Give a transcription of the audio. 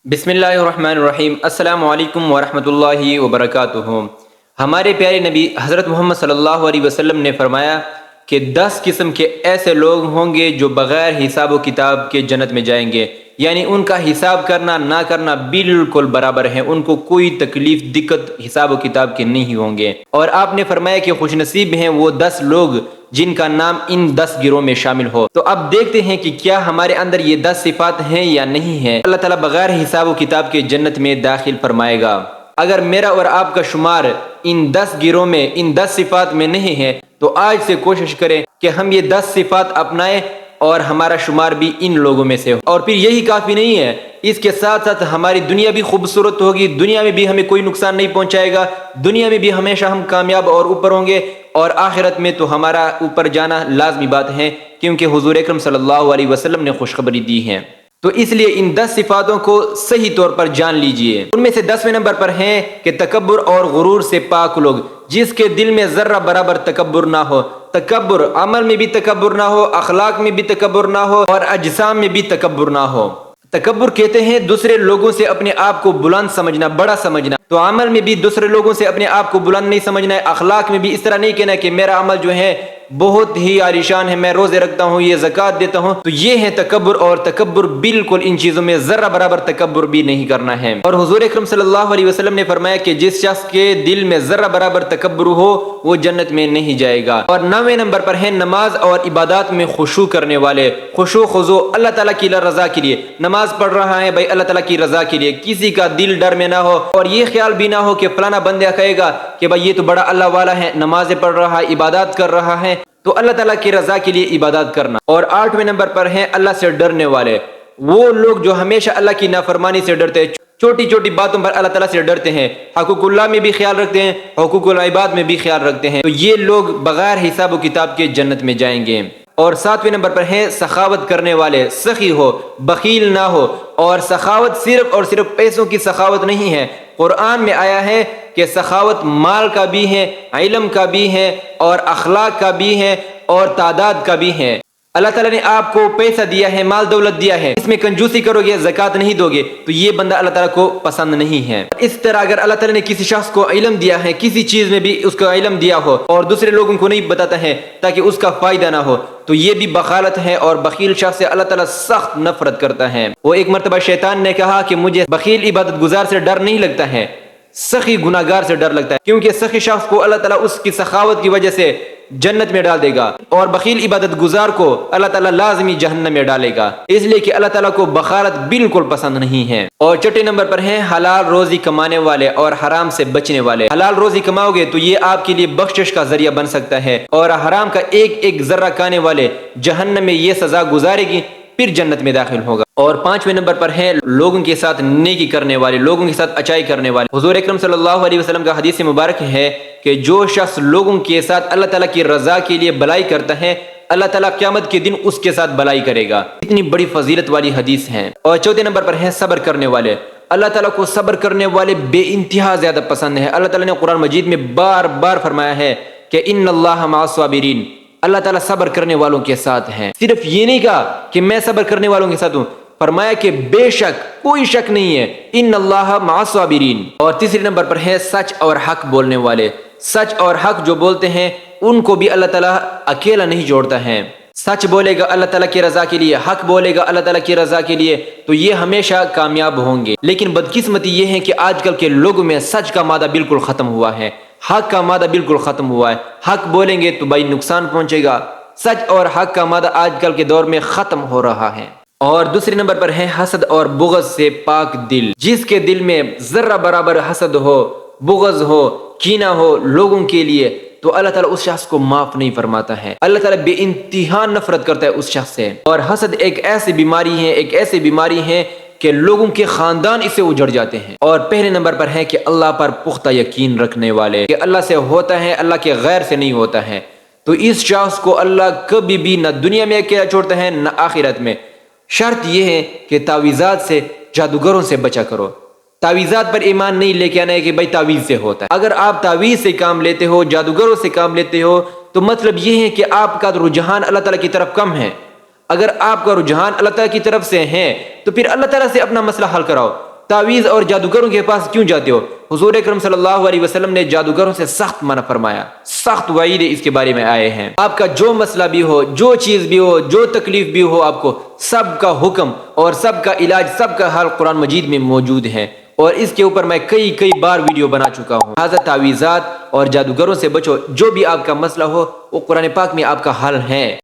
بسم اللہ الرحمن الرحیم۔ السلام علیکم ورحمۃ اللہ وبرکاتہ۔ ہمارے پیارے نبی حضرت محمد صلی اللہ علیہ وسلم نے فرمایا کہ 10 قسم کے ایسے لوگ ہوں گے جو بغیر حساب و کتاب کے جنت میں جائیں گے، یعنی ان کا حساب کرنا نہ کرنا بالکل برابر ہے، ان کو کوئی تکلیف دقت حساب و کتاب کے نہیں ہوں گے۔ اور آپ نے فرمایا کہ خوش نصیب ہیں وہ 10 لوگ جن کا نام ان 10 گروہ میں شامل ہو۔ تو اب دیکھتے ہیں کہ کیا ہمارے اندر یہ 10 صفات ہیں یا نہیں ہیں۔ اللہ تعالیٰ بغیر حساب و کتاب کے جنت میں داخل فرمائے گا۔ اگر میرا اور آپ کا شمار ان 10 گروہ میں ان 10 صفات میں نہیں ہے تو آج سے کوشش کریں کہ ہم یہ 10 صفات اپنائیں اور ہمارا شمار بھی ان لوگوں میں سے ہو۔ اور پھر یہی کافی نہیں ہے، اس کے ساتھ ساتھ ہماری دنیا بھی خوبصورت ہوگی، دنیا میں بھی ہمیں کوئی نقصان نہیں پہنچائے گا، دنیا میں بھی ہمیشہ ہم کامیاب اور اوپر ہوں گے، اور آخرت میں تو ہمارا اوپر جانا لازمی بات ہے، کیونکہ حضور اکرم صلی اللہ علیہ وسلم نے خوشخبری دی ہے۔ تو اس لیے ان 10 صفاتوں کو صحیح طور پر جان لیجئے۔ ان میں سے 10ویں نمبر پر ہیں کہ تکبر اور غرور سے پاک لوگ، جس کے دل میں ذرہ برابر تکبر نہ ہو۔ تکبر، عمل میں بھی تکبر نہ ہو، اخلاق میں بھی تکبر نہ ہو، اور اجسام میں بھی تکبر نہ ہو۔ تکبر کہتے ہیں دوسرے لوگوں سے اپنے آپ کو بلند سمجھنا، بڑا سمجھنا۔ تو عمل میں بھی دوسرے لوگوں سے اپنے آپ کو بلند نہیں سمجھنا ہے، اخلاق میں بھی اس طرح نہیں کہنا ہے کہ میرا عمل جو ہے بہت ہی عالیشان ہے، میں روزے رکھتا ہوں، یہ زکوٰۃ دیتا ہوں۔ تو یہ ہے تکبر، اور تکبر بالکل ان چیزوں میں ذرہ برابر تکبر بھی نہیں کرنا ہے۔ اور حضور اکرم صلی اللہ علیہ وسلم نے فرمایا کہ جس شخص کے دل میں ذرہ برابر تکبر ہو وہ جنت میں نہیں جائے گا۔ اور 9ویں نمبر پر ہے نماز اور عبادات میں خشوع کرنے والے۔ خشوع خضوع اللہ تعالیٰ کی رضا کے لیے نماز پڑھ رہا ہے، بھائی اللہ تعالیٰ کی رضا کے لیے، کسی کا دل ڈر میں نہ ہو، اور یہ خیال بھی نہ ہو کہ فلانا بندہ کہے گا کہ بھائی یہ تو بڑا اللہ والا ہے، نمازیں پڑھ رہا ہے، عبادات کر رہا ہے۔ تو اللہ تعالیٰ کی رضا کے لیے عبادات کرنا۔ اور 8ویں نمبر پر ہیں اللہ سے ڈرنے والے، وہ لوگ جو ہمیشہ اللہ کی نافرمانی سے ڈرتے ہیں، چھوٹی چھوٹی باتوں پر اللہ تعالیٰ سے ڈرتے ہیں، حقوق اللہ میں بھی خیال رکھتے ہیں، حقوق العباد میں بھی خیال رکھتے ہیں، تو یہ لوگ بغیر حساب و کتاب کے جنت میں جائیں گے۔ اور 7ویں نمبر پر ہیں سخاوت کرنے والے، سخی ہو، بخیل نہ ہو۔ اور سخاوت صرف اور صرف پیسوں کی سخاوت نہیں ہے، قرآن میں آیا ہے کہ سخاوت مال کا بھی ہے، علم کا بھی ہے، اور اخلاق کا بھی ہے، اور تعداد کا بھی ہے۔ اللہ تعالیٰ نے آپ کو پیسہ دیا ہے، مال دولت دیا ہے، اس میں کنجوسی کرو گے، زکوٰۃ نہیں دو گے تو یہ بندہ اللہ تعالیٰ کو پسند نہیں ہے۔ اس طرح اگر اللہ تعالیٰ نے کسی شخص کو علم دیا ہے، کسی چیز میں بھی اس کو علم دیا ہو اور دوسرے لوگوں کو نہیں بتاتا ہے تاکہ اس کا فائدہ نہ ہو، تو یہ بھی بخالت ہے، اور بخیل شخص سے اللہ تعالیٰ سخت نفرت کرتا ہے۔ وہ ایک مرتبہ شیطان نے کہا کہ مجھے بخیل عبادت گزار سے ڈر نہیں لگتا ہے، سخی گناہ گار سے ڈر لگتا ہے، کیونکہ سخی شخص کو اللہ تعالیٰ اس کی سخاوت کی وجہ سے جنت میں ڈال دے گا، اور بخیل عبادت گزار کو اللہ تعالیٰ لازمی جہنم میں ڈالے گا، اس لیے کہ اللہ تعالیٰ کو بخالت بالکل پسند نہیں ہے۔ اور 6 نمبر پر ہیں حلال روزی کمانے والے اور حرام سے بچنے والے۔ حلال روزی کماؤ گے تو یہ آپ کے لیے بخشش کا ذریعہ بن سکتا ہے، اور حرام کا ایک ایک ذرہ کھانے والے جہنم میں یہ سزا گزارے گی، پھر جنت میں داخل ہوگا۔ اور 5ویں نمبر پر ہیں لوگوں کے ساتھ نیکی کرنے والے، لوگوں کے ساتھ اچائی کرنے والے۔ حضور اکرم صلی اللہ علیہ وسلم کا حدیث مبارک ہے کہ جو شخص لوگوں کے ساتھ اللہ تعالیٰ کی رضا کے لیے بھلائی کرتا ہے، اللہ تعالیٰ قیامت کے دن اس کے ساتھ بھلائی کرے گا۔ اتنی بڑی فضیلت والی حدیث ہے۔ اور 4 نمبر پر ہیں صبر کرنے والے۔ اللہ تعالیٰ کو صبر کرنے والے بے انتہا زیادہ پسند ہے۔ اللہ تعالیٰ نے قرآن مجید میں بار بار فرمایا ہے کہ ان اللہ مع الصابرین، اللہ تعالیٰ صبر کرنے والوں کے ساتھ ہیں۔ صرف یہ نہیں کہا کہ میں صبر کرنے والوں کے ساتھ ہوں، فرمایا کہ بے شک، کوئی شک نہیں ہے، ان اللہ مع الصابرین۔ اور 3 نمبر پر ہے سچ اور حق بولنے والے۔ سچ اور حق جو بولتے ہیں ان کو بھی اللہ تعالیٰ اکیلا نہیں جوڑتا ہے۔ سچ بولے گا اللہ تعالیٰ کی رضا کے لیے، حق بولے گا اللہ تعالیٰ کی رضا کے لیے، تو یہ ہمیشہ کامیاب ہوں گے۔ لیکن بدقسمتی یہ ہے کہ آج کل کے لوگوں میں سچ کا مادہ بالکل ختم ہوا ہے، حق کا مادہ بالکل ختم ہوا ہے۔ حق بولیں گے تو بھائی نقصان پہنچے گا، سچ اور حق کا مادہ آج کل کے دور میں ختم ہو رہا ہے۔ اور 2 نمبر پر ہے حسد اور بغض سے پاک دل، جس کے دل میں ذرہ برابر حسد ہو، بغض ہو، کینہ ہو لوگوں کے لیے، تو اللہ تعالیٰ اس شخص کو معاف نہیں فرماتا ہے۔ اللہ تعالیٰ بے انتہا نفرت کرتا ہے اس شخص سے۔ اور حسد ایک ایسی بیماری ہے، ایک ایسی بیماری ہے کہ لوگوں کے خاندان اسے اجڑ جاتے ہیں۔ اور پہلے نمبر پر ہے کہ اللہ پر پختہ یقین رکھنے والے، کہ اللہ سے ہوتا ہے، اللہ کے غیر سے نہیں ہوتا ہے، تو اس شخص کو اللہ کبھی بھی نہ دنیا میں اکیلا چھوڑتا ہے نہ آخرت میں۔ شرط یہ ہے کہ تعویذات سے، جادوگروں سے بچا کرو۔ تعویذات پر ایمان نہیں لے کے آنا ہے کہ بھائی تعویذ سے ہوتا ہے۔ اگر آپ تعویذ سے کام لیتے ہو، جادوگروں سے کام لیتے ہو، تو مطلب یہ ہے کہ آپ کا رجحان اللہ تعالیٰ کی طرف کم ہے۔ اگر آپ کا رجحان اللہ تعالیٰ کی طرف سے ہے تو پھر اللہ تعالیٰ سے اپنا مسئلہ حل کراؤ، تعویذ اور جادوگروں کے پاس کیوں جاتے ہو؟ حضور اکرم صلی اللہ علیہ وسلم نے جادوگروں سے سخت منع فرمایا، سخت وعید اس کے بارے میں آئے ہیں۔ آپ کا جو مسئلہ بھی ہو، جو چیز بھی ہو، جو تکلیف بھی ہو، آپ کو سب کا حکم اور سب کا علاج، سب کا حل قرآن مجید میں موجود ہے، اور اس کے اوپر میں کئی بار ویڈیو بنا چکا ہوں۔ لہٰذا تعویذات اور جادوگروں سے بچو، جو بھی آپ کا مسئلہ ہو وہ قرآن پاک میں آپ کا حل ہے۔